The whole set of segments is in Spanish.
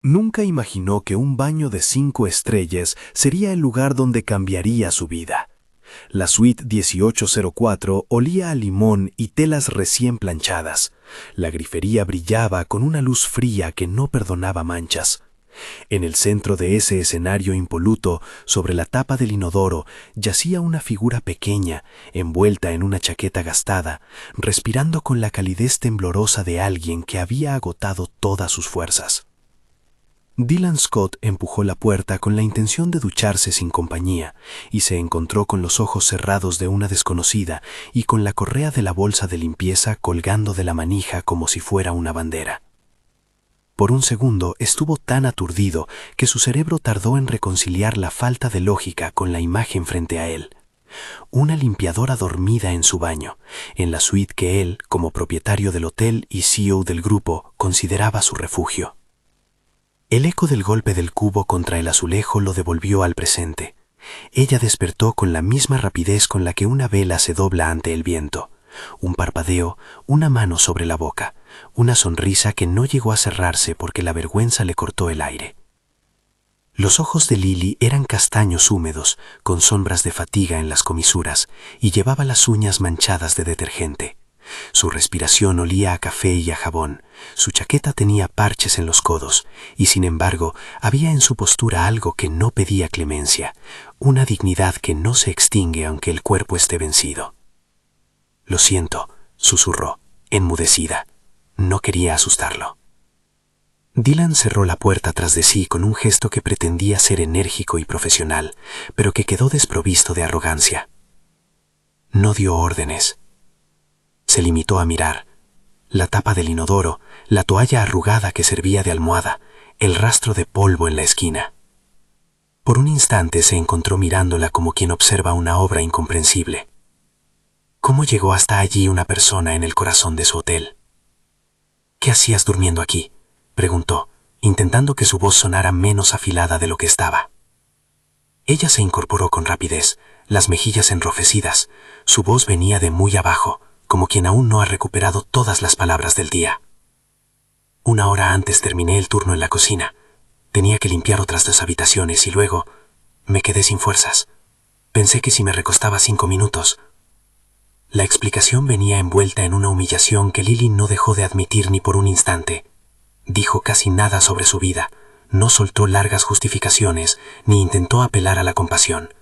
Nunca imaginó que un baño de 5 estrellas sería el lugar donde cambiaría su vida. La suite 1804 olía a limón y telas recién planchadas. La grifería brillaba con una luz fría que no perdonaba manchas. En el centro de ese escenario impoluto, sobre la tapa del inodoro, yacía una figura pequeña, envuelta en una chaqueta gastada, respirando con la calidez temblorosa de alguien que había agotado todas sus fuerzas. Dylan Scott empujó la puerta con la intención de ducharse sin compañía y se encontró con los ojos cerrados de una desconocida y con la correa de la bolsa de limpieza colgando de la manija como si fuera una bandera. Por un segundo estuvo tan aturdido que su cerebro tardó en reconciliar la falta de lógica con la imagen frente a él. Una limpiadora dormida en su baño, en la suite que él, como propietario del hotel y CEO del grupo, consideraba su refugio. El eco del golpe del cubo contra el azulejo lo devolvió al presente. Ella despertó con la misma rapidez con la que una vela se dobla ante el viento. Un parpadeo, una mano sobre la boca, una sonrisa que no llegó a cerrarse porque la vergüenza le cortó el aire. Los ojos de Lily eran castaños húmedos, con sombras de fatiga en las comisuras, y llevaba las uñas manchadas de detergente. Su respiración olía a café y a jabón, su chaqueta tenía parches en los codos, y sin embargo había en su postura algo que no pedía clemencia, una dignidad que no se extingue aunque el cuerpo esté vencido. «Lo siento», susurró, enmudecida. No quería asustarlo. Dylan cerró la puerta tras de sí con un gesto que pretendía ser enérgico y profesional, pero que quedó desprovisto de arrogancia. No dio órdenes. Se limitó a mirar. La tapa del inodoro, la toalla arrugada que servía de almohada, el rastro de polvo en la esquina. Por un instante se encontró mirándola como quien observa una obra incomprensible. ¿Cómo llegó hasta allí una persona en el corazón de su hotel? «¿Qué hacías durmiendo aquí?», preguntó, intentando que su voz sonara menos afilada de lo que estaba. Ella se incorporó con rapidez, las mejillas enrojecidas. Su voz venía de muy abajo, como quien aún no ha recuperado todas las palabras del día. «1 hora antes terminé el turno en la cocina. Tenía que limpiar otras 2 habitaciones y luego me quedé sin fuerzas. Pensé que si me recostaba 5 minutos... La explicación venía envuelta en una humillación que Lily no dejó de admitir ni por un instante. Dijo casi nada sobre su vida, no soltó largas justificaciones, ni intentó apelar a la compasión.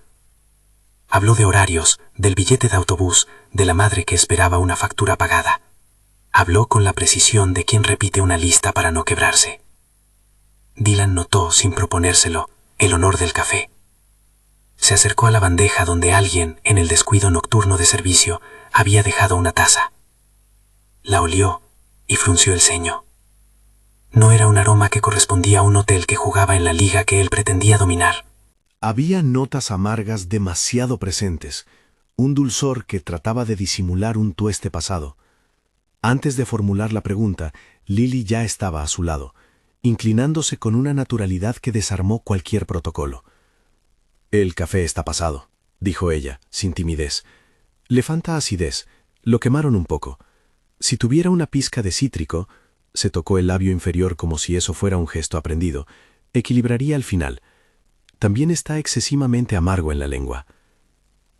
Habló de horarios, del billete de autobús, de la madre que esperaba una factura pagada. Habló con la precisión de quien repite una lista para no quebrarse. Dylan notó, sin proponérselo, el olor del café. Se acercó a la bandeja donde alguien, en el descuido nocturno de servicio, había dejado una taza. La olió y frunció el ceño. No era un aroma que correspondía a un hotel que jugaba en la liga que él pretendía dominar. Había notas amargas demasiado presentes, un dulzor que trataba de disimular un tueste pasado. Antes de formular la pregunta, Lily ya estaba a su lado, inclinándose con una naturalidad que desarmó cualquier protocolo. «El café está pasado», dijo ella, sin timidez. «Le falta acidez, lo quemaron un poco. Si tuviera una pizca de cítrico», se tocó el labio inferior como si eso fuera un gesto aprendido, «equilibraría al final. También está excesivamente amargo en la lengua».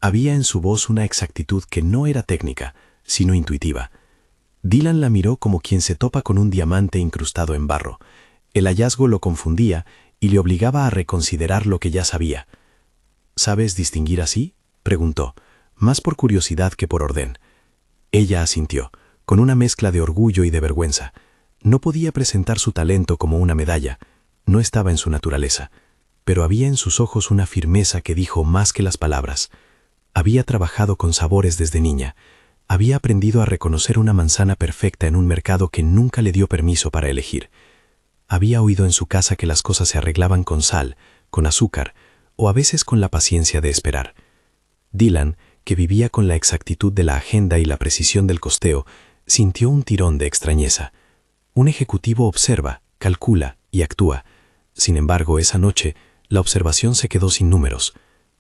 Había en su voz una exactitud que no era técnica, sino intuitiva. Dylan la miró como quien se topa con un diamante incrustado en barro. El hallazgo lo confundía y le obligaba a reconsiderar lo que ya sabía. «¿Sabes distinguir así?», preguntó, más por curiosidad que por orden. Ella asintió, con una mezcla de orgullo y de vergüenza. No podía presentar su talento como una medalla, no estaba en su naturaleza, pero había en sus ojos una firmeza que dijo más que las palabras. Había trabajado con sabores desde niña, había aprendido a reconocer una manzana perfecta en un mercado que nunca le dio permiso para elegir. Había oído en su casa que las cosas se arreglaban con sal, con azúcar, o a veces con la paciencia de esperar. Dylan, que vivía con la exactitud de la agenda y la precisión del costeo, sintió un tirón de extrañeza. Un ejecutivo observa, calcula y actúa. Sin embargo, esa noche, la observación se quedó sin números.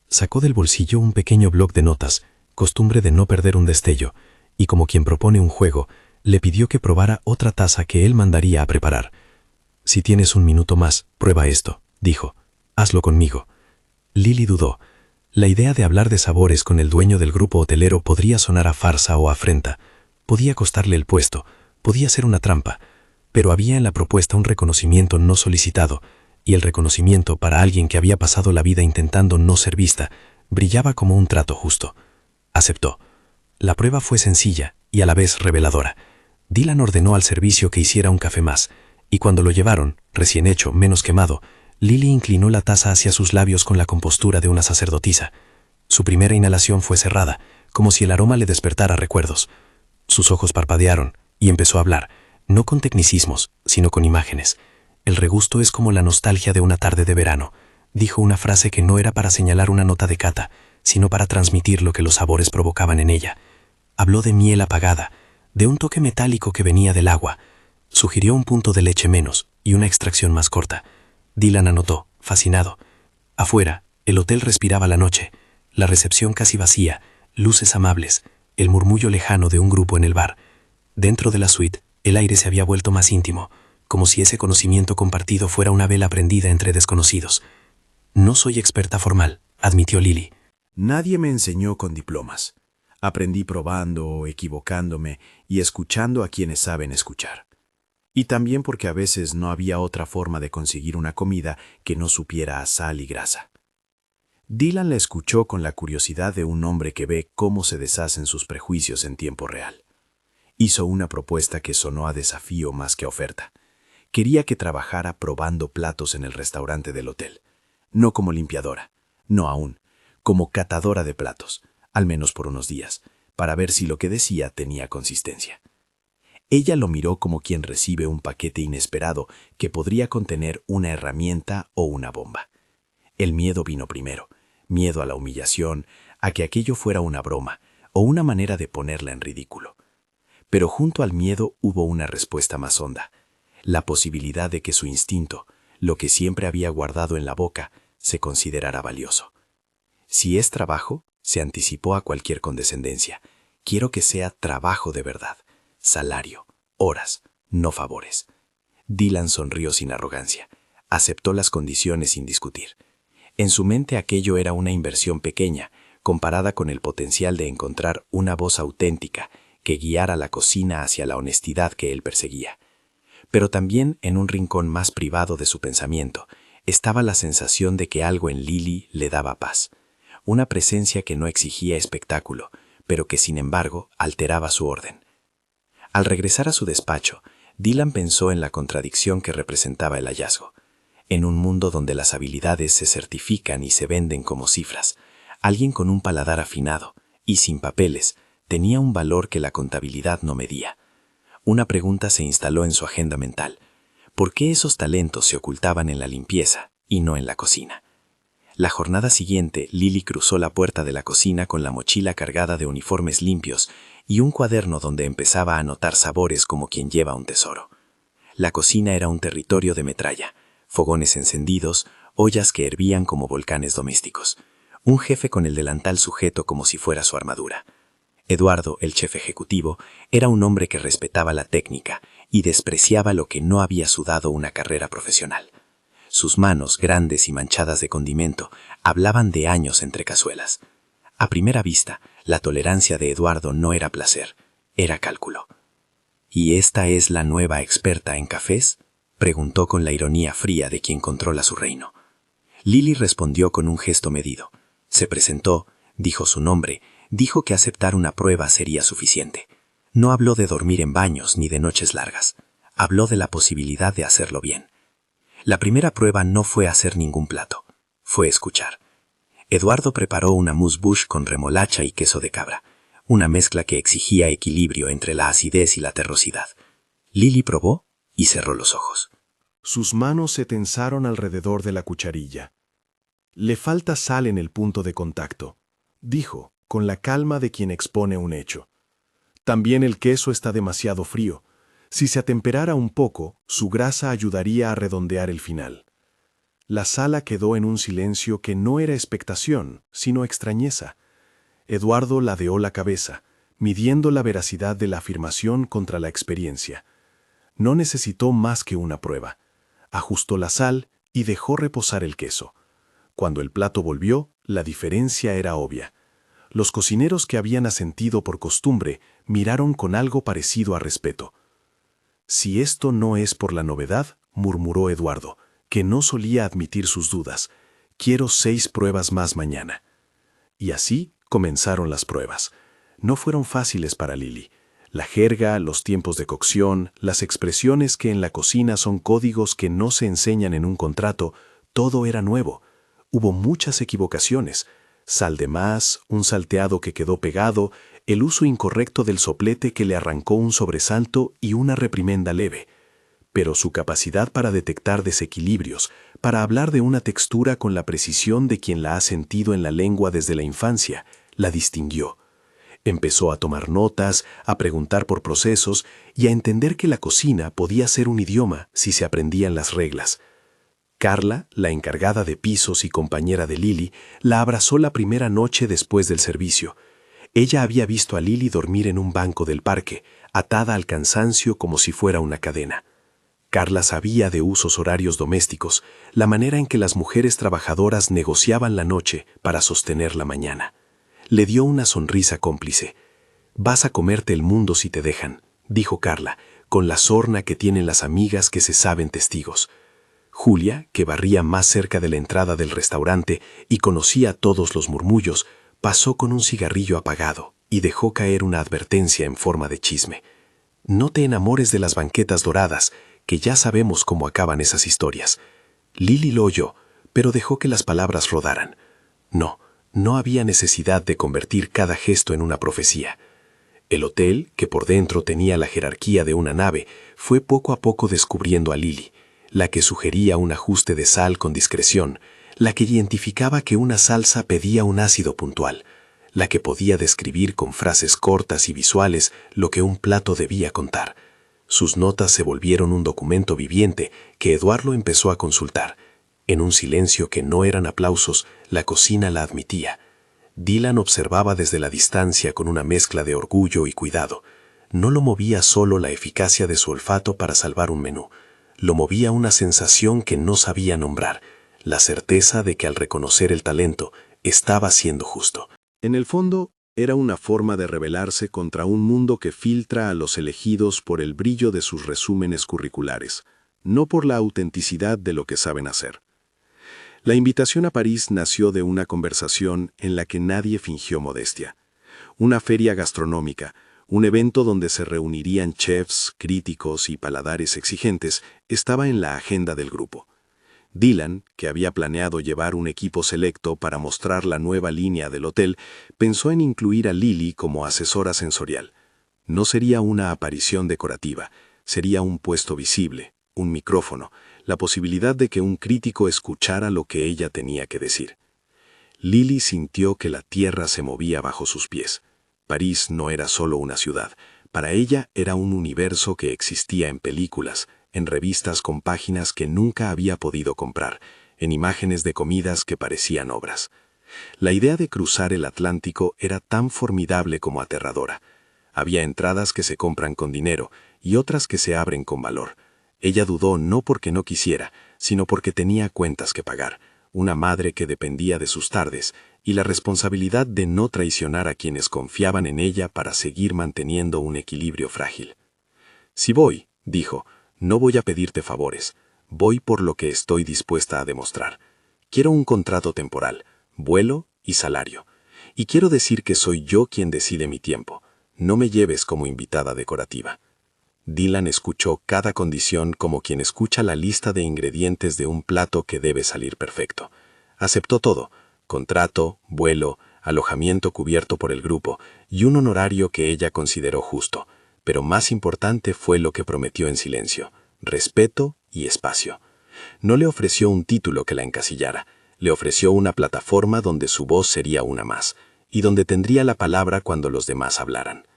Sacó del bolsillo un pequeño bloc de notas, costumbre de no perder un destello, y como quien propone un juego, le pidió que probara otra taza que él mandaría a preparar. Si tienes un minuto más, prueba esto, dijo. Hazlo conmigo. Lily dudó. La idea de hablar de sabores con el dueño del grupo hotelero podría sonar a farsa o afrenta. Podía costarle el puesto, podía ser una trampa, pero había en la propuesta un reconocimiento no solicitado, y el reconocimiento para alguien que había pasado la vida intentando no ser vista, brillaba como un trato justo. Aceptó. La prueba fue sencilla y a la vez reveladora. Dylan ordenó al servicio que hiciera un café más, y cuando lo llevaron, recién hecho, menos quemado, Lily inclinó la taza hacia sus labios con la compostura de una sacerdotisa. Su primera inhalación fue cerrada, como si el aroma le despertara recuerdos. Sus ojos parpadearon y empezó a hablar, no con tecnicismos, sino con imágenes. El regusto es como la nostalgia de una tarde de verano. Dijo una frase que no era para señalar una nota de cata, sino para transmitir lo que los sabores provocaban en ella. Habló de miel apagada, de un toque metálico que venía del agua. Sugirió un punto de leche menos y una extracción más corta. Dylan anotó, fascinado. Afuera, el hotel respiraba la noche, la recepción casi vacía, luces amables, el murmullo lejano de un grupo en el bar. Dentro de la suite, el aire se había vuelto más íntimo, como si ese conocimiento compartido fuera una vela prendida entre desconocidos. No soy experta formal, admitió Lily. Nadie me enseñó con diplomas. Aprendí probando, equivocándome y escuchando a quienes saben escuchar. Y también porque a veces no había otra forma de conseguir una comida que no supiera a sal y grasa. Dylan la escuchó con la curiosidad de un hombre que ve cómo se deshacen sus prejuicios en tiempo real. Hizo una propuesta que sonó a desafío más que a oferta. Quería que trabajara probando platos en el restaurante del hotel. No como limpiadora, no aún, como catadora de platos, al menos por unos días, para ver si lo que decía tenía consistencia. Ella lo miró como quien recibe un paquete inesperado que podría contener una herramienta o una bomba. El miedo vino primero, miedo a la humillación, a que aquello fuera una broma o una manera de ponerla en ridículo. Pero junto al miedo hubo una respuesta más honda, la posibilidad de que su instinto, lo que siempre había guardado en la boca, se considerara valioso. Si es trabajo, se anticipó a cualquier condescendencia. Quiero que sea trabajo de verdad. Salario, horas, no favores. Dylan sonrió sin arrogancia. Aceptó las condiciones sin discutir. En su mente aquello era una inversión pequeña, comparada con el potencial de encontrar una voz auténtica que guiara la cocina hacia la honestidad que él perseguía. Pero también, en un rincón más privado de su pensamiento, estaba la sensación de que algo en Lily le daba paz. Una presencia que no exigía espectáculo, pero que sin embargo alteraba su orden. Al regresar a su despacho, Dylan pensó en la contradicción que representaba el hallazgo. En un mundo donde las habilidades se certifican y se venden como cifras, alguien con un paladar afinado y sin papeles tenía un valor que la contabilidad no medía. Una pregunta se instaló en su agenda mental. ¿Por qué esos talentos se ocultaban en la limpieza y no en la cocina? La jornada siguiente, Lily cruzó la puerta de la cocina con la mochila cargada de uniformes limpios y un cuaderno donde empezaba a anotar sabores como quien lleva un tesoro. La cocina era un territorio de metralla, fogones encendidos, ollas que hervían como volcanes domésticos, un jefe con el delantal sujeto como si fuera su armadura. Eduardo, el chef ejecutivo, era un hombre que respetaba la técnica y despreciaba lo que no había sudado una carrera profesional. Sus manos, grandes y manchadas de condimento, hablaban de años entre cazuelas. A primera vista, la tolerancia de Eduardo no era placer, era cálculo. ¿Y esta es la nueva experta en cafés?, preguntó con la ironía fría de quien controla su reino. Lily respondió con un gesto medido. Se presentó, dijo su nombre, dijo que aceptar una prueba sería suficiente. No habló de dormir en baños ni de noches largas. Habló de la posibilidad de hacerlo bien. La primera prueba no fue hacer ningún plato, fue escuchar. Eduardo preparó una mousse-bouche con remolacha y queso de cabra, una mezcla que exigía equilibrio entre la acidez y la terrosidad. Lily probó y cerró los ojos. Sus manos se tensaron alrededor de la cucharilla. Le falta sal en el punto de contacto, dijo, con la calma de quien expone un hecho. También el queso está demasiado frío. Si se atemperara un poco, su grasa ayudaría a redondear el final. La sala quedó en un silencio que no era expectación, sino extrañeza. Eduardo ladeó la cabeza, midiendo la veracidad de la afirmación contra la experiencia. No necesitó más que una prueba. ajustó la sal y dejó reposar el queso. Cuando el plato volvió, la diferencia era obvia. Los cocineros que habían asentido por costumbre miraron con algo parecido a respeto. «Si esto no es por la novedad», murmuró Eduardo, que no solía admitir sus dudas, «quiero 6 pruebas más mañana». Y así comenzaron las pruebas. No fueron fáciles para Lili. La jerga, los tiempos de cocción, las expresiones que en la cocina son códigos que no se enseñan en un contrato, todo era nuevo. Hubo muchas equivocaciones. Sal de más, un salteado que quedó pegado, el uso incorrecto del soplete que le arrancó un sobresalto y una reprimenda leve. Pero su capacidad para detectar desequilibrios, para hablar de una textura con la precisión de quien la ha sentido en la lengua desde la infancia, la distinguió. Empezó a tomar notas, a preguntar por procesos y a entender que la cocina podía ser un idioma si se aprendían las reglas. Carla, la encargada de pisos y compañera de Lili, la abrazó la primera noche después del servicio. Ella había visto a Lili dormir en un banco del parque, atada al cansancio como si fuera una cadena. Carla sabía de usos horarios domésticos, la manera en que las mujeres trabajadoras negociaban la noche para sostener la mañana. Le dio una sonrisa cómplice. «Vas a comerte el mundo si te dejan», dijo Carla, con la sorna que tienen las amigas que se saben testigos. Julia, que barría más cerca de la entrada del restaurante y conocía todos los murmullos, pasó con un cigarrillo apagado y dejó caer una advertencia en forma de chisme. «No te enamores de las banquetas doradas, que ya sabemos cómo acaban esas historias». Lili lo oyó, pero dejó que las palabras rodaran. No había necesidad de convertir cada gesto en una profecía. El hotel, que por dentro tenía la jerarquía de una nave, fue poco a poco descubriendo a Lili, la que sugería un ajuste de sal con discreción, la que identificaba que una salsa pedía un ácido puntual, la que podía describir con frases cortas y visuales lo que un plato debía contar. Sus notas se volvieron un documento viviente que Eduardo empezó a consultar. En un silencio que no eran aplausos, la cocina la admitía. Dylan observaba desde la distancia con una mezcla de orgullo y cuidado. No lo movía solo la eficacia de su olfato para salvar un menú. Lo movía una sensación que no sabía nombrar, la certeza de que al reconocer el talento estaba siendo justo. En el fondo, era una forma de rebelarse contra un mundo que filtra a los elegidos por el brillo de sus resúmenes curriculares, no por la autenticidad de lo que saben hacer. La invitación a París nació de una conversación en la que nadie fingió modestia. Una feria gastronómica, un evento donde se reunirían chefs, críticos y paladares exigentes, estaba en la agenda del grupo. Dylan, que había planeado llevar un equipo selecto para mostrar la nueva línea del hotel, pensó en incluir a Lili como asesora sensorial. No sería una aparición decorativa, sería un puesto visible, un micrófono, la posibilidad de que un crítico escuchara lo que ella tenía que decir. Lili sintió que la tierra se movía bajo sus pies. París no era solo una ciudad, para ella era un universo que existía en películas, en revistas con páginas que nunca había podido comprar, en imágenes de comidas que parecían obras. La idea de cruzar el Atlántico era tan formidable como aterradora. Había entradas que se compran con dinero y otras que se abren con valor. Ella dudó no porque no quisiera, sino porque tenía cuentas que pagar, una madre que dependía de sus tardes y la responsabilidad de no traicionar a quienes confiaban en ella para seguir manteniendo un equilibrio frágil. «Si voy», dijo, «no voy a pedirte favores, voy por lo que estoy dispuesta a demostrar. Quiero un contrato temporal, vuelo y salario. Y quiero decir que soy yo quien decide mi tiempo. No me lleves como invitada decorativa». Dylan escuchó cada condición como quien escucha la lista de ingredientes de un plato que debe salir perfecto. Aceptó todo: contrato, vuelo, alojamiento cubierto por el grupo y un honorario que ella consideró justo. Pero más importante fue lo que prometió en silencio: respeto y espacio. No le ofreció un título que la encasillara, le ofreció una plataforma donde su voz sería una más, y donde tendría la palabra cuando los demás hablaran.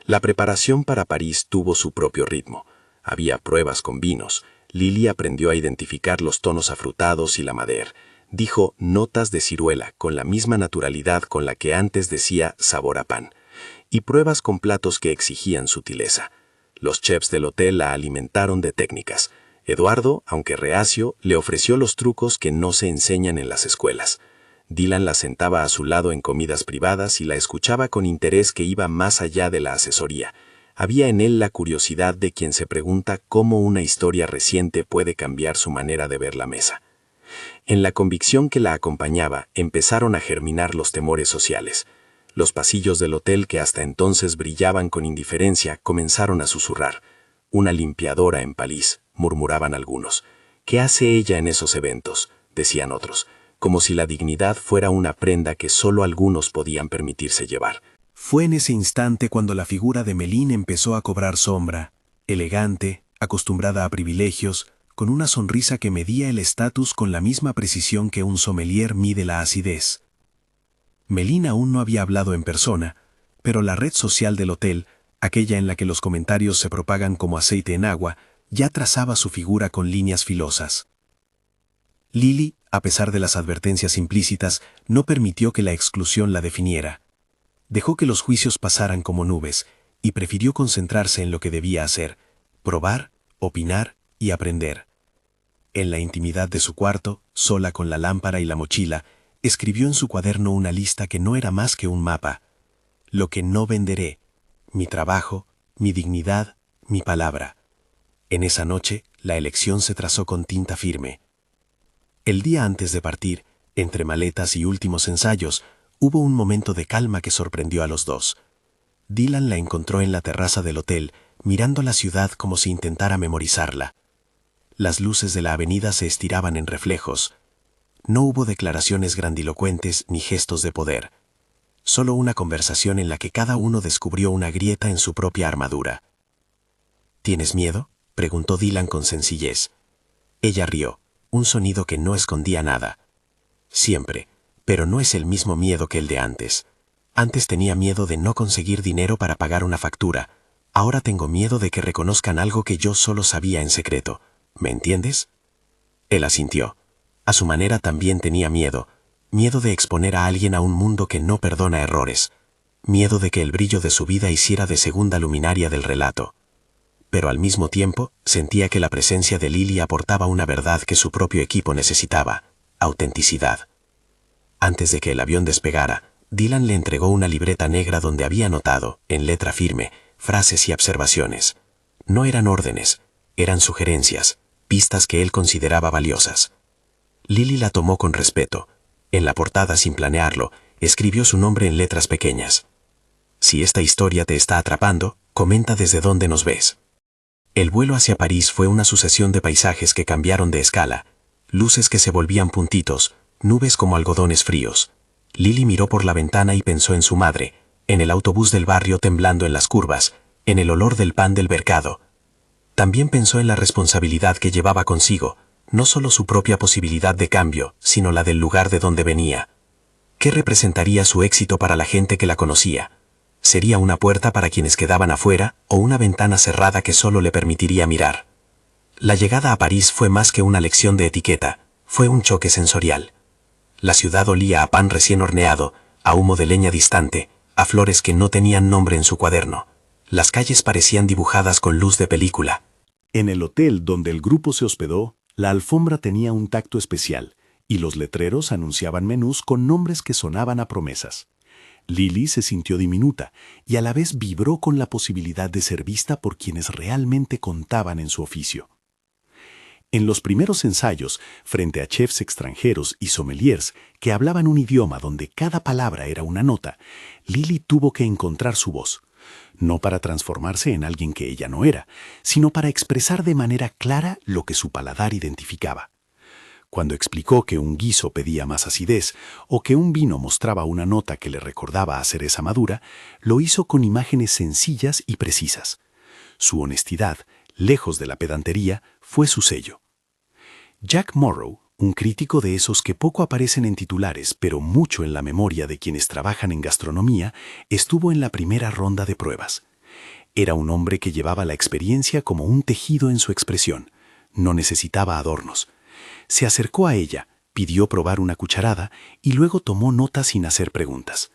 La preparación para París tuvo su propio ritmo. Había pruebas con vinos. Lili aprendió a identificar los tonos afrutados y la madera. Dijo notas de ciruela con la misma naturalidad con la que antes decía sabor a pan. Y pruebas con platos que exigían sutileza. Los chefs del hotel la alimentaron de técnicas. Eduardo, aunque reacio, le ofreció los trucos que no se enseñan en las escuelas. Dylan la sentaba a su lado en comidas privadas y la escuchaba con interés que iba más allá de la asesoría. Había en él la curiosidad de quien se pregunta cómo una historia reciente puede cambiar su manera de ver la mesa. En la convicción que la acompañaba, empezaron a germinar los temores sociales. Los pasillos del hotel, que hasta entonces brillaban con indiferencia, comenzaron a susurrar. «Una limpiadora en París», murmuraban algunos. «¿Qué hace ella en esos eventos?», decían otros, como si la dignidad fuera una prenda que solo algunos podían permitirse llevar. Fue en ese instante cuando la figura de Meline empezó a cobrar sombra, elegante, acostumbrada a privilegios, con una sonrisa que medía el estatus con la misma precisión que un sommelier mide la acidez. Meline aún no había hablado en persona, pero la red social del hotel, aquella en la que los comentarios se propagan como aceite en agua, ya trazaba su figura con líneas filosas. Lily, a pesar de las advertencias implícitas, no permitió que la exclusión la definiera. Dejó que los juicios pasaran como nubes y prefirió concentrarse en lo que debía hacer: probar, opinar y aprender. En la intimidad de su cuarto, sola con la lámpara y la mochila, escribió en su cuaderno una lista que no era más que un mapa. Lo que no venderé: mi trabajo, mi dignidad, mi palabra. En esa noche, la elección se trazó con tinta firme. El día antes de partir, entre maletas y últimos ensayos, hubo un momento de calma que sorprendió a los dos. Dylan la encontró en la terraza del hotel, mirando la ciudad como si intentara memorizarla. Las luces de la avenida se estiraban en reflejos. No hubo declaraciones grandilocuentes ni gestos de poder. Solo una conversación en la que cada uno descubrió una grieta en su propia armadura. «¿Tienes miedo?», preguntó Dylan con sencillez. Ella rió, un sonido que no escondía nada. «Siempre, pero no es el mismo miedo que el de antes. Antes tenía miedo de no conseguir dinero para pagar una factura. Ahora tengo miedo de que reconozcan algo que yo solo sabía en secreto. ¿Me entiendes?». Él asintió. A su manera también tenía miedo de exponer a alguien a un mundo que no perdona errores, miedo de que el brillo de su vida hiciera de segunda luminaria del relato. Pero al mismo tiempo, sentía que la presencia de Lily aportaba una verdad que su propio equipo necesitaba: autenticidad. Antes de que el avión despegara, Dylan le entregó una libreta negra donde había anotado, en letra firme, frases y observaciones. No eran órdenes, eran sugerencias, pistas que él consideraba valiosas. Lily la tomó con respeto. En la portada, sin planearlo, escribió su nombre en letras pequeñas. «Si esta historia te está atrapando, comenta desde dónde nos ves». El vuelo hacia París fue una sucesión de paisajes que cambiaron de escala, luces que se volvían puntitos, nubes como algodones fríos. Lily miró por la ventana y pensó en su madre, en el autobús del barrio temblando en las curvas, en el olor del pan del mercado. También pensó en la responsabilidad que llevaba consigo, no solo su propia posibilidad de cambio, sino la del lugar de donde venía. ¿Qué representaría su éxito para la gente que la conocía? ¿Sería una puerta para quienes quedaban afuera o una ventana cerrada que solo le permitiría mirar? La llegada a París fue más que una lección de etiqueta, fue un choque sensorial. La ciudad olía a pan recién horneado, a humo de leña distante, a flores que no tenían nombre en su cuaderno. Las calles parecían dibujadas con luz de película. En el hotel donde el grupo se hospedó, la alfombra tenía un tacto especial, y los letreros anunciaban menús con nombres que sonaban a promesas. Lily se sintió diminuta y a la vez vibró con la posibilidad de ser vista por quienes realmente contaban en su oficio. En los primeros ensayos, frente a chefs extranjeros y sommeliers que hablaban un idioma donde cada palabra era una nota, Lily tuvo que encontrar su voz, no para transformarse en alguien que ella no era, sino para expresar de manera clara lo que su paladar identificaba. Cuando explicó que un guiso pedía más acidez o que un vino mostraba una nota que le recordaba a cereza madura, lo hizo con imágenes sencillas y precisas. Su honestidad, lejos de la pedantería, fue su sello. Jack Morrow, un crítico de esos que poco aparecen en titulares, pero mucho en la memoria de quienes trabajan en gastronomía, estuvo en la primera ronda de pruebas. Era un hombre que llevaba la experiencia como un tejido en su expresión. No necesitaba adornos. Se acercó a ella, pidió probar una cucharada y luego tomó nota sin hacer preguntas.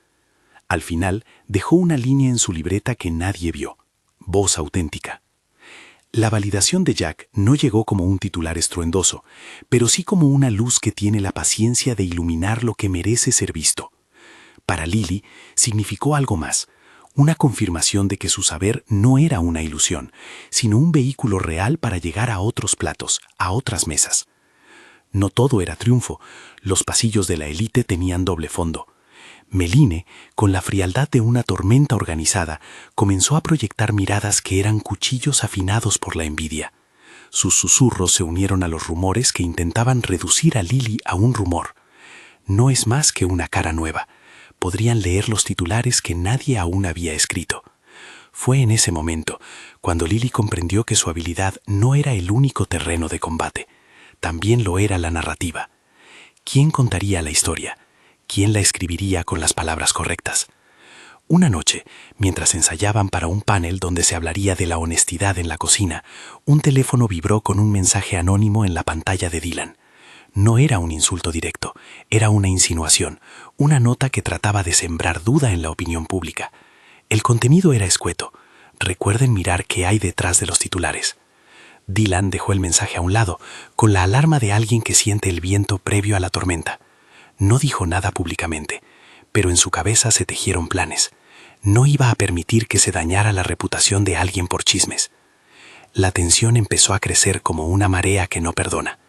Al final, dejó una línea en su libreta que nadie vio. Voz auténtica. La validación de Jack no llegó como un titular estruendoso, pero sí como una luz que tiene la paciencia de iluminar lo que merece ser visto. Para Lily significó algo más, una confirmación de que su saber no era una ilusión, sino un vehículo real para llegar a otros platos, a otras mesas. No todo era triunfo, los pasillos de la élite tenían doble fondo. Meline, con la frialdad de una tormenta organizada, comenzó a proyectar miradas que eran cuchillos afinados por la envidia. Sus susurros se unieron a los rumores que intentaban reducir a Lily a un rumor. No es más que una cara nueva. Podrían leer los titulares que nadie aún había escrito. Fue en ese momento cuando Lily comprendió que su habilidad no era el único terreno de combate. También lo era la narrativa. ¿Quién contaría la historia? ¿Quién la escribiría con las palabras correctas? Una noche, mientras ensayaban para un panel donde se hablaría de la honestidad en la cocina, un teléfono vibró con un mensaje anónimo en la pantalla de Dylan. No era un insulto directo, era una insinuación, una nota que trataba de sembrar duda en la opinión pública. El contenido era escueto. Recuerden mirar qué hay detrás de los titulares. Dylan dejó el mensaje a un lado, con la alarma de alguien que siente el viento previo a la tormenta. No dijo nada públicamente, pero en su cabeza se tejieron planes. No iba a permitir que se dañara la reputación de alguien por chismes. La tensión empezó a crecer como una marea que no perdona.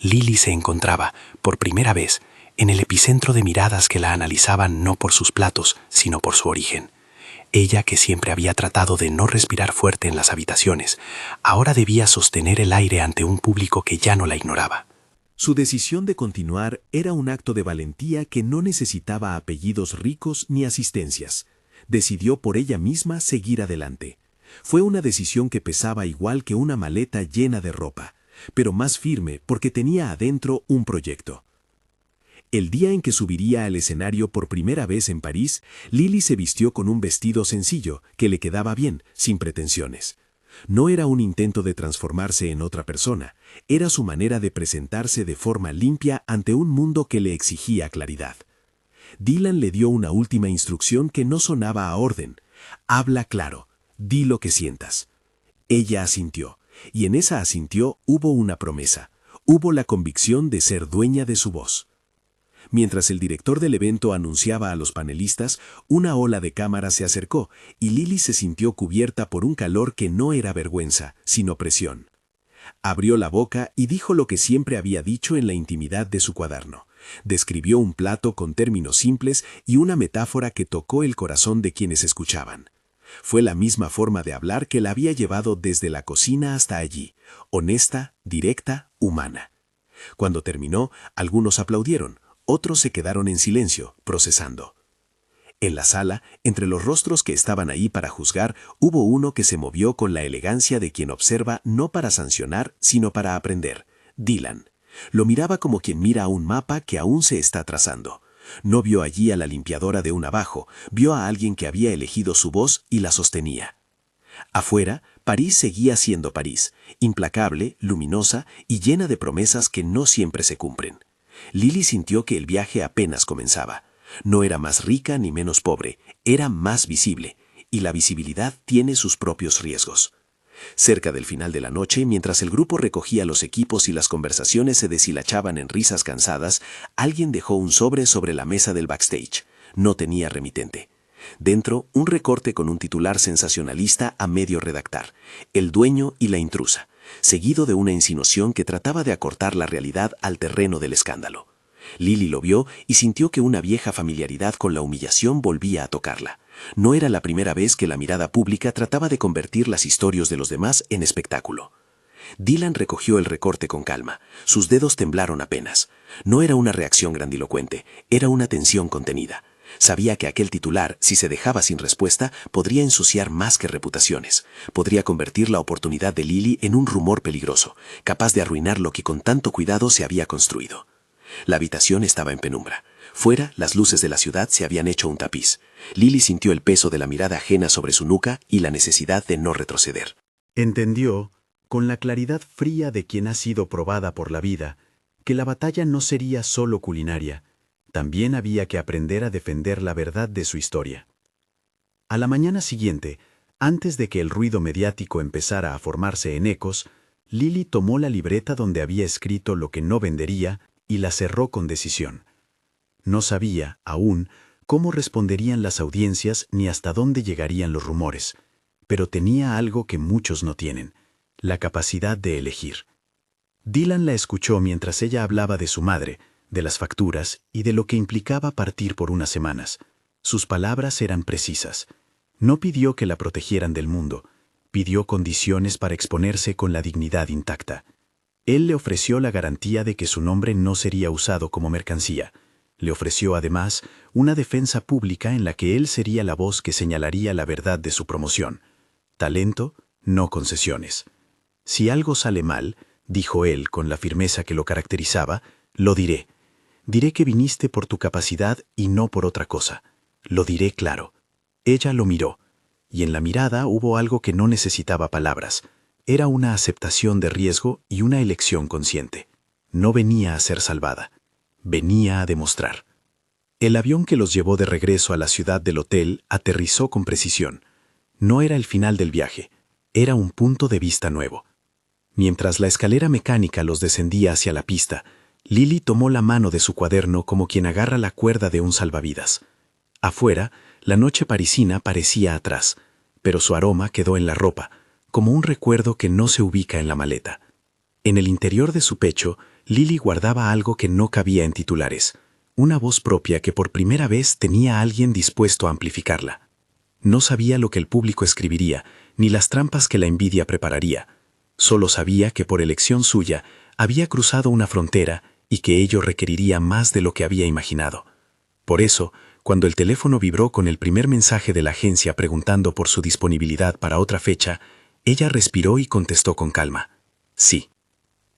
Lily se encontraba, por primera vez, en el epicentro de miradas que la analizaban no por sus platos, sino por su origen. Ella, que siempre había tratado de no respirar fuerte en las habitaciones, ahora debía sostener el aire ante un público que ya no la ignoraba. Su decisión de continuar era un acto de valentía que no necesitaba apellidos ricos ni asistencias. Decidió por ella misma seguir adelante. Fue una decisión que pesaba igual que una maleta llena de ropa, pero más firme porque tenía adentro un proyecto. El día en que subiría al escenario por primera vez en París, Lily se vistió con un vestido sencillo que le quedaba bien, sin pretensiones. No era un intento de transformarse en otra persona, era su manera de presentarse de forma limpia ante un mundo que le exigía claridad. Dylan le dio una última instrucción que no sonaba a orden. Habla claro, di lo que sientas. Ella asintió, y en esa asintió hubo una promesa, hubo la convicción de ser dueña de su voz. Mientras el director del evento anunciaba a los panelistas, una ola de cámaras se acercó y Lily se sintió cubierta por un calor que no era vergüenza, sino presión. Abrió la boca y dijo lo que siempre había dicho en la intimidad de su cuaderno. Describió un plato con términos simples y una metáfora que tocó el corazón de quienes escuchaban. Fue la misma forma de hablar que la había llevado desde la cocina hasta allí, honesta, directa, humana. Cuando terminó, algunos aplaudieron. Otros se quedaron en silencio, procesando. En la sala, entre los rostros que estaban ahí para juzgar, hubo uno que se movió con la elegancia de quien observa no para sancionar, sino para aprender. Dylan. Lo miraba como quien mira a un mapa que aún se está trazando. No vio allí a la limpiadora de un abajo, vio a alguien que había elegido su voz y la sostenía. Afuera, París seguía siendo París, implacable, luminosa y llena de promesas que no siempre se cumplen. Lily sintió que el viaje apenas comenzaba. No era más rica ni menos pobre, era más visible, y la visibilidad tiene sus propios riesgos. Cerca del final de la noche, mientras el grupo recogía los equipos y las conversaciones se deshilachaban en risas cansadas, alguien dejó un sobre la mesa del backstage. No tenía remitente. Dentro, un recorte con un titular sensacionalista a medio redactar: El dueño y la intrusa, seguido de una insinuación que trataba de acortar la realidad al terreno del escándalo. Lily lo vio y sintió que una vieja familiaridad con la humillación volvía a tocarla. No era la primera vez que la mirada pública trataba de convertir las historias de los demás en espectáculo. Dylan recogió el recorte con calma. Sus dedos temblaron apenas. No era una reacción grandilocuente, era una tensión contenida. Sabía que aquel titular, si se dejaba sin respuesta, podría ensuciar más que reputaciones. Podría convertir la oportunidad de Lily en un rumor peligroso, capaz de arruinar lo que con tanto cuidado se había construido. La habitación estaba en penumbra. Fuera, las luces de la ciudad se habían hecho un tapiz. Lily sintió el peso de la mirada ajena sobre su nuca y la necesidad de no retroceder. Entendió, con la claridad fría de quien ha sido probada por la vida, que la batalla no sería solo culinaria. También había que aprender a defender la verdad de su historia. A la mañana siguiente, Antes de que el ruido mediático empezara a formarse en ecos, Lily tomó la libreta donde había escrito lo que no vendería y la cerró con decisión. No sabía, aún, cómo responderían las audiencias ni hasta dónde llegarían los rumores, pero tenía algo que muchos no tienen, la capacidad de elegir. Dylan la escuchó mientras ella hablaba de su madre, de las facturas y de lo que implicaba partir por unas semanas. Sus palabras eran precisas. No pidió que la protegieran del mundo, pidió condiciones para exponerse con la dignidad intacta. Él le ofreció la garantía de que su nombre no sería usado como mercancía. Le ofreció además una defensa pública en la que él sería la voz que señalaría la verdad de su promoción. Talento, no concesiones. Si algo sale mal, dijo él con la firmeza que lo caracterizaba, lo diré. Diré que viniste por tu capacidad y no por otra cosa. Lo diré claro. Ella lo miró, y en la mirada hubo algo que no necesitaba palabras. Era una aceptación de riesgo y una elección consciente. No venía a ser salvada. Venía a demostrar. El avión que los llevó de regreso a la ciudad del hotel aterrizó con precisión. No era el final del viaje, era un punto de vista nuevo. Mientras la escalera mecánica los descendía hacia la pista, Lily tomó la mano de su cuaderno como quien agarra la cuerda de un salvavidas. Afuera, la noche parisina parecía atrás, pero su aroma quedó en la ropa, como un recuerdo que no se ubica en la maleta. En el interior de su pecho, Lily guardaba algo que no cabía en titulares, una voz propia que por primera vez tenía a alguien dispuesto a amplificarla. No sabía lo que el público escribiría, ni las trampas que la envidia prepararía. Solo sabía que por elección suya había cruzado una frontera y que ello requeriría más de lo que había imaginado. Por eso, cuando el teléfono vibró con el primer mensaje de la agencia preguntando por su disponibilidad para otra fecha, ella respiró y contestó con calma. Sí.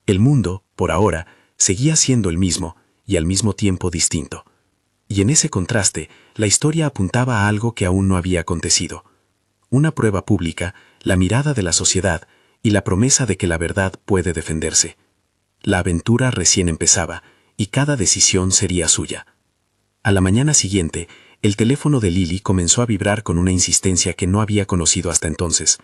El mundo, por ahora, seguía siendo el mismo y al mismo tiempo distinto. Y en ese contraste, la historia apuntaba a algo que aún no había acontecido. Una prueba pública, la mirada de la sociedad y la promesa de que la verdad puede defenderse. La aventura recién empezaba y cada decisión sería suya. A la mañana siguiente, el teléfono de Lily comenzó a vibrar con una insistencia que no había conocido hasta entonces.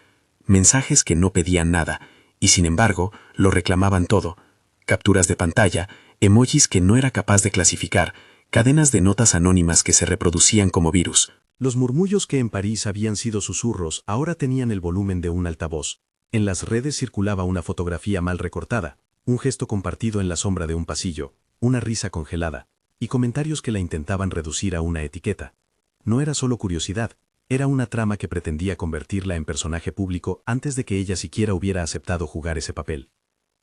Mensajes que no pedían nada, y sin embargo, lo reclamaban todo. Capturas de pantalla, emojis que no era capaz de clasificar, cadenas de notas anónimas que se reproducían como virus. Los murmullos que en París habían sido susurros ahora tenían el volumen de un altavoz. En las redes circulaba una fotografía mal recortada, un gesto compartido en la sombra de un pasillo, una risa congelada, y comentarios que la intentaban reducir a una etiqueta. No era solo curiosidad, era una trama que pretendía convertirla en personaje público antes de que ella siquiera hubiera aceptado jugar ese papel.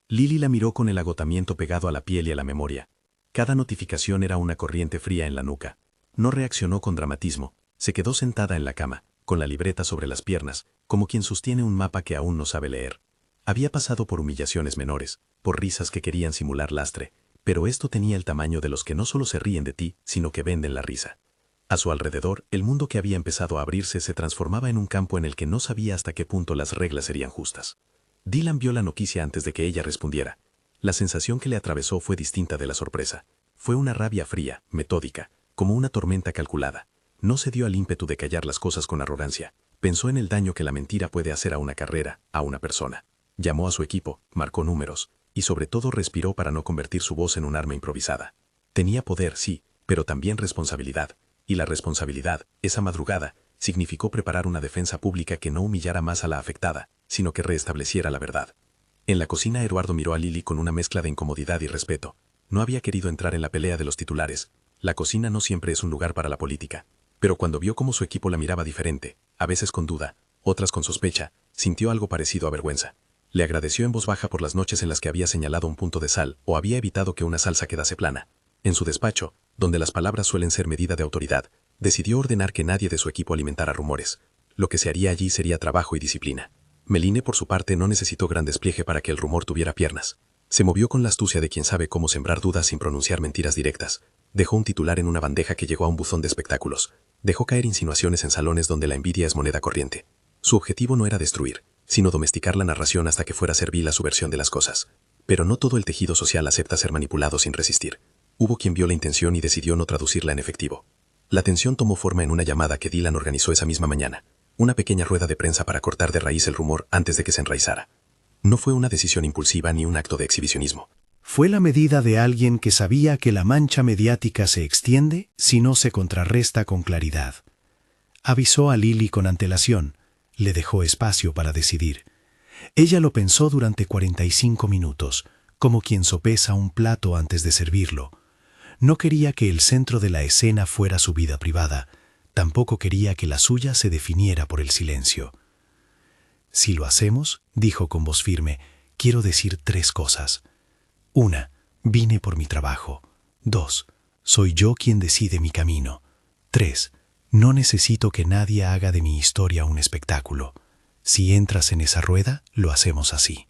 Lily la miró con el agotamiento pegado a la piel y a la memoria. Cada notificación era una corriente fría en la nuca. No reaccionó con dramatismo, se quedó sentada en la cama, con la libreta sobre las piernas, como quien sostiene un mapa que aún no sabe leer. Había pasado por humillaciones menores, por risas que querían simular lastre, pero esto tenía el tamaño de los que no solo se ríen de ti, sino que venden la risa. A su alrededor, el mundo que había empezado a abrirse se transformaba en un campo en el que no sabía hasta qué punto las reglas serían justas. Dylan vio la noticia antes de que ella respondiera. La sensación que le atravesó fue distinta de la sorpresa. Fue una rabia fría, metódica, como una tormenta calculada. No se dio al ímpetu de callar las cosas con arrogancia. Pensó en el daño que la mentira puede hacer a una carrera, a una persona. Llamó a su equipo, marcó números, y sobre todo respiró para no convertir su voz en un arma improvisada. Tenía poder, sí, pero también responsabilidad. Y la responsabilidad, esa madrugada, significó preparar una defensa pública que no humillara más a la afectada, sino que restableciera la verdad. En la cocina Eduardo miró a Lily con una mezcla de incomodidad y respeto. No había querido entrar en la pelea de los titulares. La cocina no siempre es un lugar para la política. Pero cuando vio cómo su equipo la miraba diferente, a veces con duda, otras con sospecha, sintió algo parecido a vergüenza. Le agradeció en voz baja por las noches en las que había señalado un punto de sal o había evitado que una salsa quedase plana. En su despacho, donde las palabras suelen ser medida de autoridad, decidió ordenar que nadie de su equipo alimentara rumores. Lo que se haría allí sería trabajo y disciplina. Meline, por su parte, no necesitó gran despliegue para que el rumor tuviera piernas. Se movió con la astucia de quien sabe cómo sembrar dudas sin pronunciar mentiras directas. Dejó un titular en una bandeja que llegó a un buzón de espectáculos. Dejó caer insinuaciones en salones donde la envidia es moneda corriente. Su objetivo no era destruir, sino domesticar la narración hasta que fuera servil a su versión de las cosas. Pero no todo el tejido social acepta ser manipulado sin resistir. Hubo quien vio la intención y decidió no traducirla en efectivo. La tensión tomó forma en una llamada que Dylan organizó esa misma mañana. Una pequeña rueda de prensa para cortar de raíz el rumor antes de que se enraizara. No fue una decisión impulsiva ni un acto de exhibicionismo. Fue la medida de alguien que sabía que la mancha mediática se extiende si no se contrarresta con claridad. Avisó a Lily con antelación, le dejó espacio para decidir. Ella lo pensó durante 45 minutos, como quien sopesa un plato antes de servirlo. No quería que el centro de la escena fuera su vida privada, tampoco quería que la suya se definiera por el silencio. Si lo hacemos, dijo con voz firme, quiero decir 3 cosas. 1. Vine por mi trabajo. 2. Soy yo quien decide mi camino. 3. No necesito que nadie haga de mi historia un espectáculo. Si entras en esa rueda, lo hacemos así.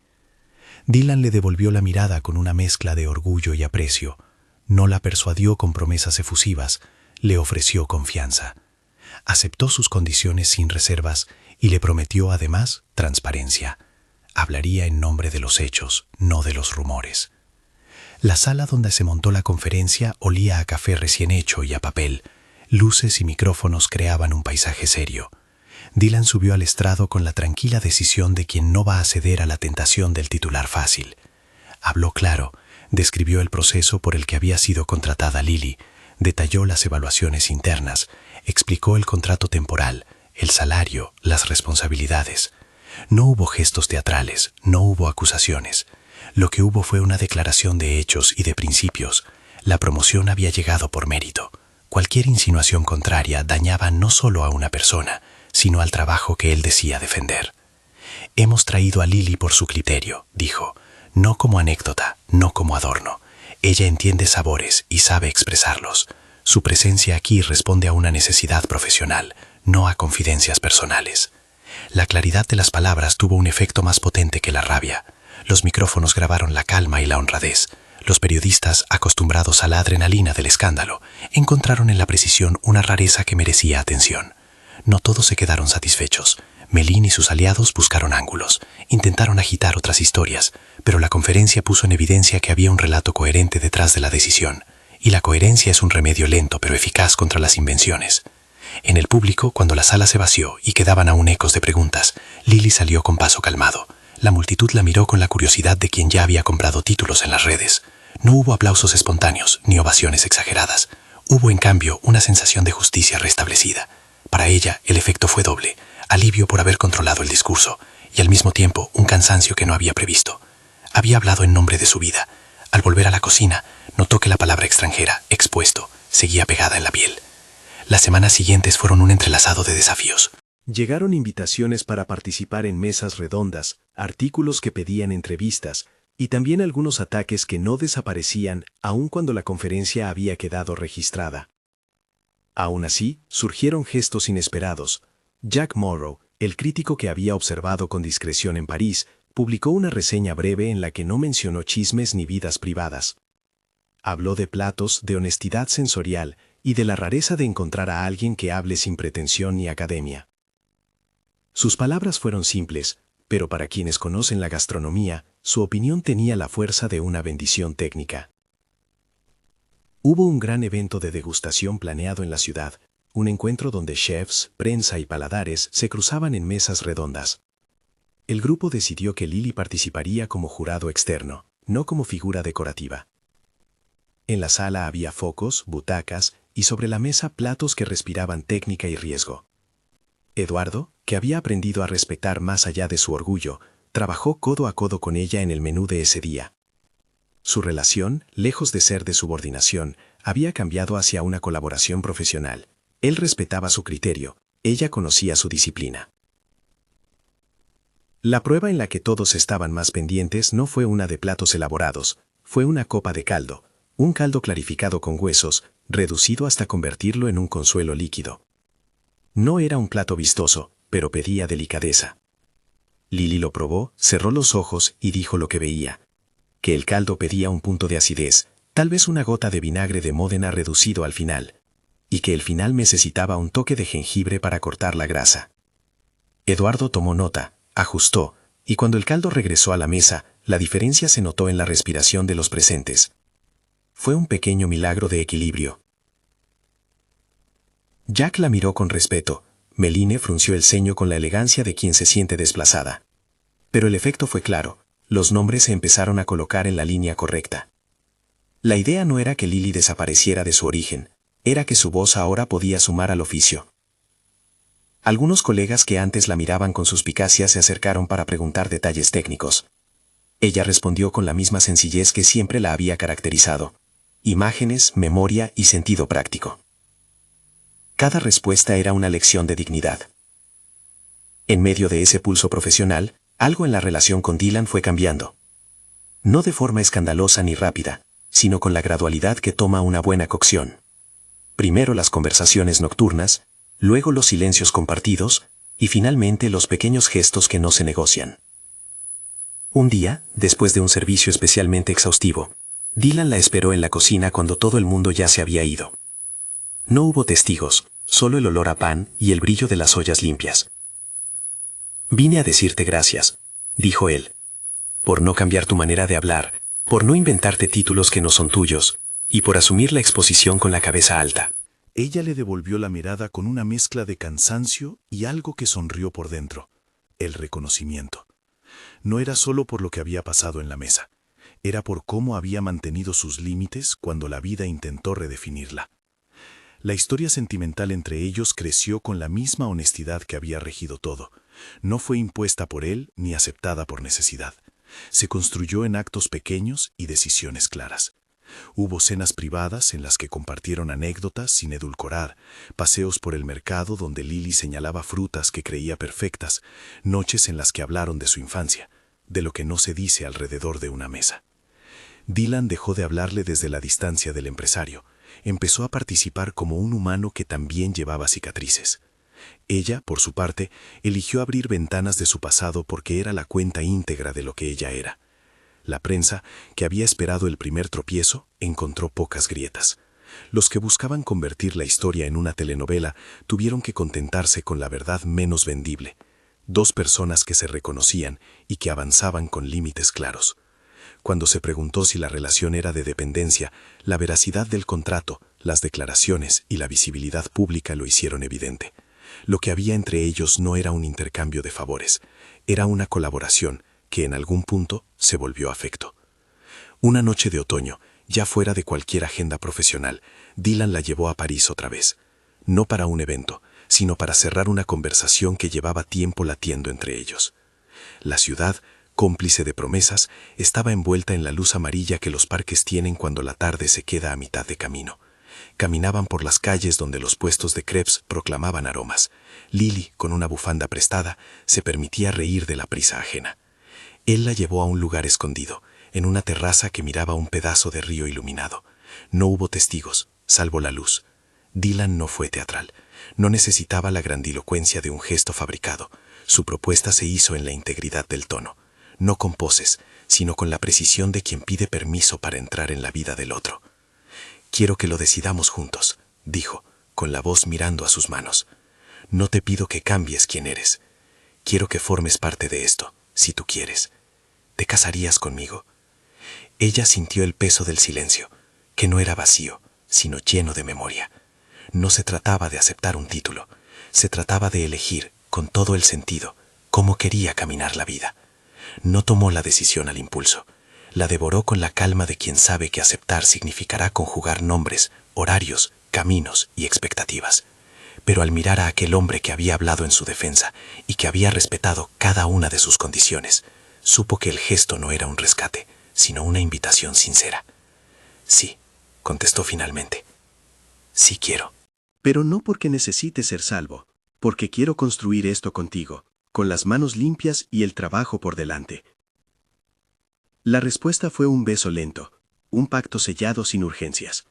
Dylan le devolvió la mirada con una mezcla de orgullo y aprecio. No la persuadió con promesas efusivas, le ofreció confianza. Aceptó sus condiciones sin reservas y le prometió además transparencia. Hablaría en nombre de los hechos, no de los rumores. La sala donde se montó la conferencia olía a café recién hecho y a papel. Luces y micrófonos creaban un paisaje serio. Dylan subió al estrado con la tranquila decisión de quien no va a ceder a la tentación del titular fácil. Habló claro, describió el proceso por el que había sido contratada Lily, detalló las evaluaciones internas, explicó el contrato temporal, el salario, las responsabilidades. No hubo gestos teatrales, no hubo acusaciones. Lo que hubo fue una declaración de hechos y de principios. La promoción había llegado por mérito. Cualquier insinuación contraria dañaba no solo a una persona, sino al trabajo que él decía defender. Hemos traído a Lily por su criterio, dijo, no como anécdota, no como adorno. Ella entiende sabores y sabe expresarlos. Su presencia aquí responde a una necesidad profesional, no a confidencias personales. La claridad de las palabras tuvo un efecto más potente que la rabia. Los micrófonos grabaron la calma y la honradez. Los periodistas, acostumbrados a la adrenalina del escándalo, encontraron en la precisión una rareza que merecía atención. No todos se quedaron satisfechos. Melín y sus aliados buscaron ángulos, intentaron agitar otras historias, pero la conferencia puso en evidencia que había un relato coherente detrás de la decisión, y la coherencia es un remedio lento pero eficaz contra las invenciones. En el público, cuando la sala se vació y quedaban aún ecos de preguntas, Lily salió con paso calmado. La multitud la miró con la curiosidad de quien ya había comprado títulos en las redes. No hubo aplausos espontáneos ni ovaciones exageradas. Hubo, en cambio, una sensación de justicia restablecida. Para ella, el efecto fue doble: alivio por haber controlado el discurso y al mismo tiempo un cansancio que no había previsto. Había hablado en nombre de su vida. Al volver a la cocina, notó que la palabra extranjera, expuesto, seguía pegada en la piel. Las semanas siguientes fueron un entrelazado de desafíos. Llegaron invitaciones para participar en mesas redondas, artículos que pedían entrevistas, y también algunos ataques que no desaparecían aun cuando la conferencia había quedado registrada. Aún así, surgieron gestos inesperados. Jack Morrow, el crítico que había observado con discreción en París, publicó una reseña breve en la que no mencionó chismes ni vidas privadas. Habló de platos, de honestidad sensorial y de la rareza de encontrar a alguien que hable sin pretensión ni academia. Sus palabras fueron simples, pero para quienes conocen la gastronomía, su opinión tenía la fuerza de una bendición técnica. Hubo un gran evento de degustación planeado en la ciudad, un encuentro donde chefs, prensa y paladares se cruzaban en mesas redondas. El grupo decidió que Lily participaría como jurado externo, no como figura decorativa. En la sala había focos, butacas y sobre la mesa platos que respiraban técnica y riesgo. Eduardo, que había aprendido a respetar más allá de su orgullo, trabajó codo a codo con ella en el menú de ese día. Su relación, lejos de ser de subordinación, había cambiado hacia una colaboración profesional. Él respetaba su criterio, ella conocía su disciplina. La prueba en la que todos estaban más pendientes no fue una de platos elaborados, fue una copa de caldo, un caldo clarificado con huesos, reducido hasta convertirlo en un consuelo líquido. No era un plato vistoso, pero pedía delicadeza. Lily lo probó, cerró los ojos y dijo lo que veía: que el caldo pedía un punto de acidez, tal vez una gota de vinagre de Módena reducido al final, y que el final necesitaba un toque de jengibre para cortar la grasa. Eduardo tomó nota, ajustó, y cuando el caldo regresó a la mesa, la diferencia se notó en la respiración de los presentes. Fue un pequeño milagro de equilibrio. Jack la miró con respeto, Meline frunció el ceño con la elegancia de quien se siente desplazada. Pero el efecto fue claro, los nombres se empezaron a colocar en la línea correcta. La idea no era que Lily desapareciera de su origen, era que su voz ahora podía sumar al oficio. Algunos colegas que antes la miraban con suspicacia se acercaron para preguntar detalles técnicos. Ella respondió con la misma sencillez que siempre la había caracterizado: imágenes, memoria y sentido práctico. Cada respuesta era una lección de dignidad. En medio de ese pulso profesional, algo en la relación con Dylan fue cambiando. No de forma escandalosa ni rápida, sino con la gradualidad que toma una buena cocción. Primero las conversaciones nocturnas, luego los silencios compartidos, y finalmente los pequeños gestos que no se negocian. Un día, después de un servicio especialmente exhaustivo, Dylan la esperó en la cocina cuando todo el mundo ya se había ido. No hubo testigos, solo el olor a pan y el brillo de las ollas limpias. «Vine a decirte gracias», dijo él, «por no cambiar tu manera de hablar, por no inventarte títulos que no son tuyos, y por asumir la exposición con la cabeza alta». Ella le devolvió la mirada con una mezcla de cansancio y algo que sonrió por dentro: el reconocimiento. No era solo por lo que había pasado en la mesa, era por cómo había mantenido sus límites cuando la vida intentó redefinirla. La historia sentimental entre ellos creció con la misma honestidad que había regido todo. No fue impuesta por él ni aceptada por necesidad. Se construyó en actos pequeños y decisiones claras. Hubo cenas privadas en las que compartieron anécdotas sin edulcorar, paseos por el mercado donde Lily señalaba frutas que creía perfectas, noches en las que hablaron de su infancia, de lo que no se dice alrededor de una mesa. Dylan dejó de hablarle desde la distancia del empresario. Empezó a participar como un humano que también llevaba cicatrices. Ella, por su parte, eligió abrir ventanas de su pasado porque era la cuenta íntegra de lo que ella era. La prensa, que había esperado el primer tropiezo, encontró pocas grietas. Los que buscaban convertir la historia en una telenovela tuvieron que contentarse con la verdad menos vendible: dos personas que se reconocían y que avanzaban con límites claros. Cuando se preguntó si la relación era de dependencia, la veracidad del contrato, las declaraciones y la visibilidad pública lo hicieron evidente. Lo que había entre ellos no era un intercambio de favores, era una colaboración que en algún punto se volvió afecto. Una noche de otoño, ya fuera de cualquier agenda profesional, Dylan la llevó a París otra vez. No para un evento, sino para cerrar una conversación que llevaba tiempo latiendo entre ellos. La ciudad, cómplice de promesas, estaba envuelta en la luz amarilla que los parques tienen cuando la tarde se queda a mitad de camino. Caminaban por las calles donde los puestos de crepes proclamaban aromas. Lily, con una bufanda prestada, se permitía reír de la prisa ajena. Él la llevó a un lugar escondido, en una terraza que miraba un pedazo de río iluminado. No hubo testigos, salvo la luz. Dylan no fue teatral. No necesitaba la grandilocuencia de un gesto fabricado. Su propuesta se hizo en la integridad del tono. No con poses, sino con la precisión de quien pide permiso para entrar en la vida del otro. «Quiero que lo decidamos juntos», dijo, con la voz mirando a sus manos. «No te pido que cambies quién eres. Quiero que formes parte de esto, si tú quieres. ¿Te casarías conmigo?» Ella sintió el peso del silencio, que no era vacío, sino lleno de memoria. No se trataba de aceptar un título, se trataba de elegir, con todo el sentido, cómo quería caminar la vida. No tomó la decisión al impulso. La devoró con la calma de quien sabe que aceptar significará conjugar nombres, horarios, caminos y expectativas. Pero al mirar a aquel hombre que había hablado en su defensa y que había respetado cada una de sus condiciones, supo que el gesto no era un rescate, sino una invitación sincera. «Sí», contestó finalmente. «Sí quiero». Pero no porque necesite ser salvo, porque quiero construir esto contigo, con las manos limpias y el trabajo por delante. La respuesta fue un beso lento, un pacto sellado sin urgencias.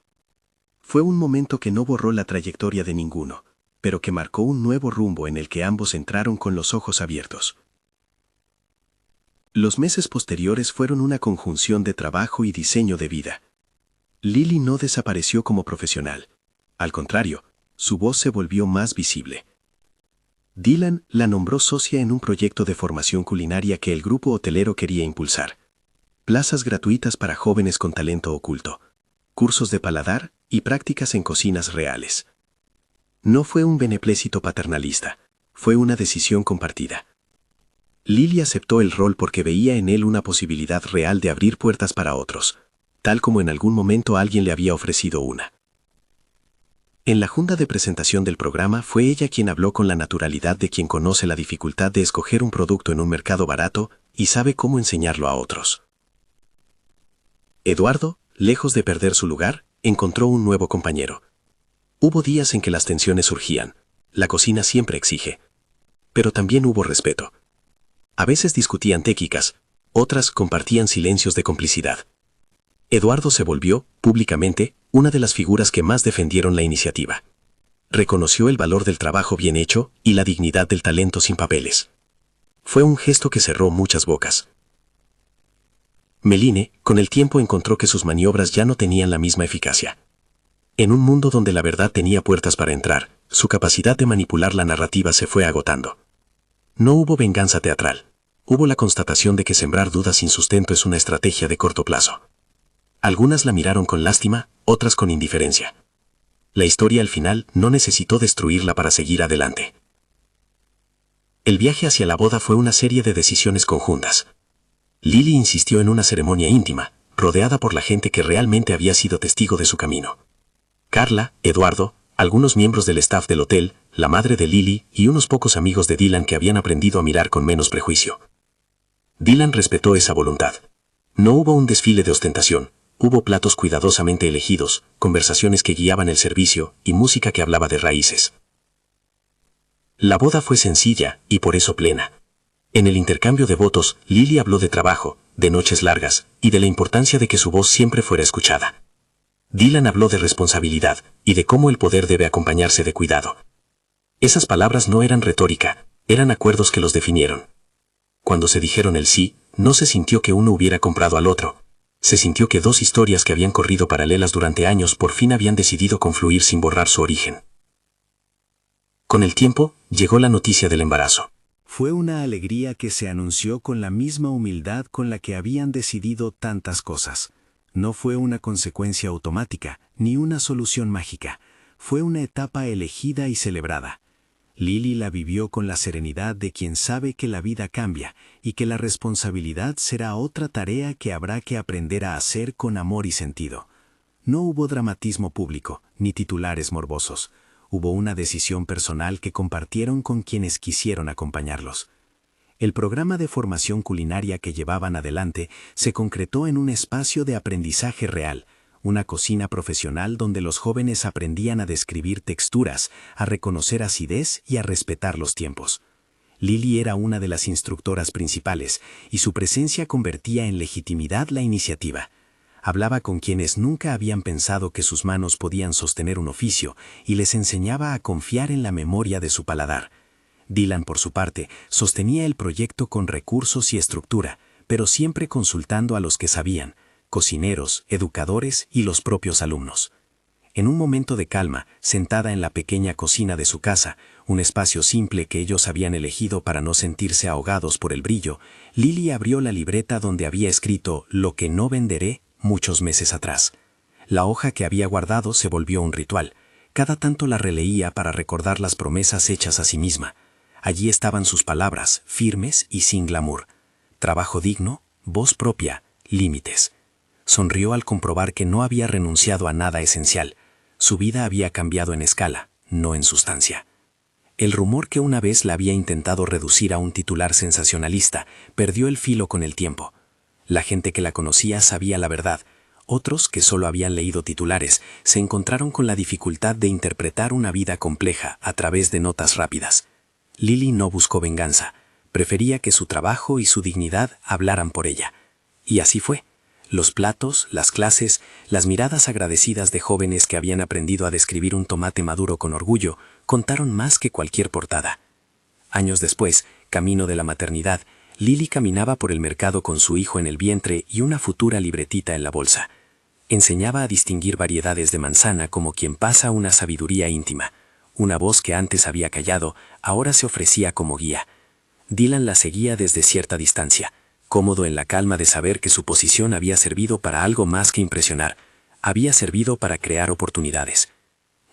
Fue un momento que no borró la trayectoria de ninguno, pero que marcó un nuevo rumbo en el que ambos entraron con los ojos abiertos. Los meses posteriores fueron una conjunción de trabajo y diseño de vida. Lily no desapareció como profesional. Al contrario, su voz se volvió más visible. Dylan la nombró socia en un proyecto de formación culinaria que el grupo hotelero quería impulsar. Plazas gratuitas para jóvenes con talento oculto, cursos de paladar y prácticas en cocinas reales. No fue un beneplácito paternalista, fue una decisión compartida. Lily aceptó el rol porque veía en él una posibilidad real de abrir puertas para otros, tal como en algún momento alguien le había ofrecido una. En la junta de presentación del programa fue ella quien habló con la naturalidad de quien conoce la dificultad de escoger un producto en un mercado barato y sabe cómo enseñarlo a otros. Eduardo, lejos de perder su lugar, encontró un nuevo compañero. Hubo días en que las tensiones surgían. La cocina siempre exige. Pero también hubo respeto. A veces discutían técnicas, otras compartían silencios de complicidad. Eduardo se volvió, públicamente, una de las figuras que más defendieron la iniciativa. Reconoció el valor del trabajo bien hecho y la dignidad del talento sin papeles. Fue un gesto que cerró muchas bocas. Meline, con el tiempo, encontró que sus maniobras ya no tenían la misma eficacia. En un mundo donde la verdad tenía puertas para entrar, su capacidad de manipular la narrativa se fue agotando. No hubo venganza teatral. Hubo la constatación de que sembrar dudas sin sustento es una estrategia de corto plazo. Algunas la miraron con lástima, otras con indiferencia. La historia al final no necesitó destruirla para seguir adelante. El viaje hacia la boda fue una serie de decisiones conjuntas. Lily insistió en una ceremonia íntima, rodeada por la gente que realmente había sido testigo de su camino. Carla, Eduardo, algunos miembros del staff del hotel, la madre de Lily y unos pocos amigos de Dylan que habían aprendido a mirar con menos prejuicio. Dylan respetó esa voluntad. No hubo un desfile de ostentación. Hubo platos cuidadosamente elegidos, conversaciones que guiaban el servicio y música que hablaba de raíces. La boda fue sencilla y por eso plena. En el intercambio de votos, Lily habló de trabajo, de noches largas y de la importancia de que su voz siempre fuera escuchada. Dylan habló de responsabilidad y de cómo el poder debe acompañarse de cuidado. Esas palabras no eran retórica, eran acuerdos que los definieron. Cuando se dijeron el sí, no se sintió que uno hubiera comprado al otro. Se sintió que dos historias que habían corrido paralelas durante años por fin habían decidido confluir sin borrar su origen. Con el tiempo, llegó la noticia del embarazo. Fue una alegría que se anunció con la misma humildad con la que habían decidido tantas cosas. No fue una consecuencia automática, ni una solución mágica. Fue una etapa elegida y celebrada. Lily la vivió con la serenidad de quien sabe que la vida cambia y que la responsabilidad será otra tarea que habrá que aprender a hacer con amor y sentido. No hubo dramatismo público, ni titulares morbosos. Hubo una decisión personal que compartieron con quienes quisieron acompañarlos. El programa de formación culinaria que llevaban adelante se concretó en un espacio de aprendizaje real, una cocina profesional donde los jóvenes aprendían a describir texturas, a reconocer acidez y a respetar los tiempos. Lily era una de las instructoras principales y su presencia convertía en legitimidad la iniciativa. Hablaba con quienes nunca habían pensado que sus manos podían sostener un oficio y les enseñaba a confiar en la memoria de su paladar. Dylan, por su parte, sostenía el proyecto con recursos y estructura, pero siempre consultando a los que sabían, cocineros, educadores y los propios alumnos. En un momento de calma, sentada en la pequeña cocina de su casa, un espacio simple que ellos habían elegido para no sentirse ahogados por el brillo, Lily abrió la libreta donde había escrito «Lo que no venderé» muchos meses atrás. La hoja que había guardado se volvió un ritual. Cada tanto la releía para recordar las promesas hechas a sí misma. Allí estaban sus palabras, firmes y sin glamour. Trabajo digno, voz propia, límites. Sonrió al comprobar que no había renunciado a nada esencial. Su vida había cambiado en escala, no en sustancia. El rumor que una vez la había intentado reducir a un titular sensacionalista perdió el filo con el tiempo. La gente que la conocía sabía la verdad. Otros, que solo habían leído titulares, se encontraron con la dificultad de interpretar una vida compleja a través de notas rápidas. Lily no buscó venganza. Prefería que su trabajo y su dignidad hablaran por ella. Y así fue. Los platos, las clases, las miradas agradecidas de jóvenes que habían aprendido a describir un tomate maduro con orgullo, contaron más que cualquier portada. Años después, camino de la maternidad, Lily caminaba por el mercado con su hijo en el vientre y una futura libretita en la bolsa. Enseñaba a distinguir variedades de manzana como quien pasa una sabiduría íntima. Una voz que antes había callado, ahora se ofrecía como guía. Dylan la seguía desde cierta distancia, cómodo en la calma de saber que su posición había servido para algo más que impresionar, había servido para crear oportunidades.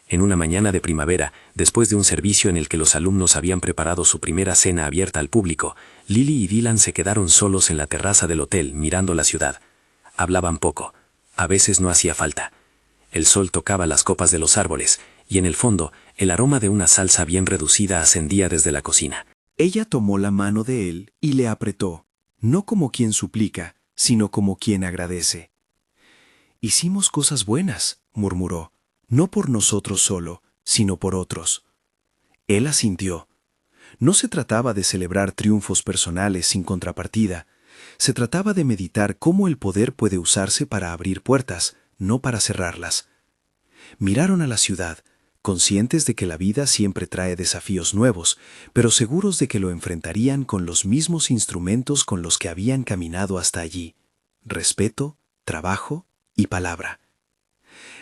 En una mañana de primavera, después de un servicio en el que los alumnos habían preparado su primera cena abierta al público, Lily y Dylan se quedaron solos en la terraza del hotel mirando la ciudad. Hablaban poco. A veces no hacía falta. El sol tocaba las copas de los árboles, y en el fondo, el aroma de una salsa bien reducida ascendía desde la cocina. Ella tomó la mano de él y le apretó, no como quien suplica, sino como quien agradece. «Hicimos cosas buenas», murmuró, «no por nosotros solo, sino por otros». Él asintió. No se trataba de celebrar triunfos personales sin contrapartida. Se trataba de meditar cómo el poder puede usarse para abrir puertas, no para cerrarlas. Miraron a la ciudad, conscientes de que la vida siempre trae desafíos nuevos, pero seguros de que lo enfrentarían con los mismos instrumentos con los que habían caminado hasta allí: respeto, trabajo y palabra.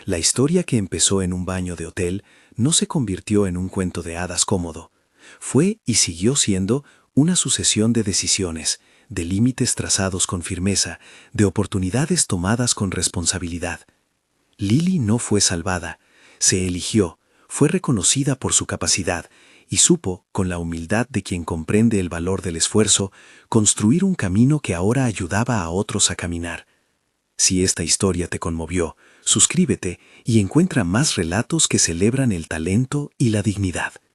La historia que empezó en un baño de hotel no se convirtió en un cuento de hadas cómodo. Fue y siguió siendo una sucesión de decisiones, de límites trazados con firmeza, de oportunidades tomadas con responsabilidad. Lily no fue salvada, se eligió, fue reconocida por su capacidad y supo, con la humildad de quien comprende el valor del esfuerzo, construir un camino que ahora ayudaba a otros a caminar. Si esta historia te conmovió, suscríbete y encuentra más relatos que celebran el talento y la dignidad.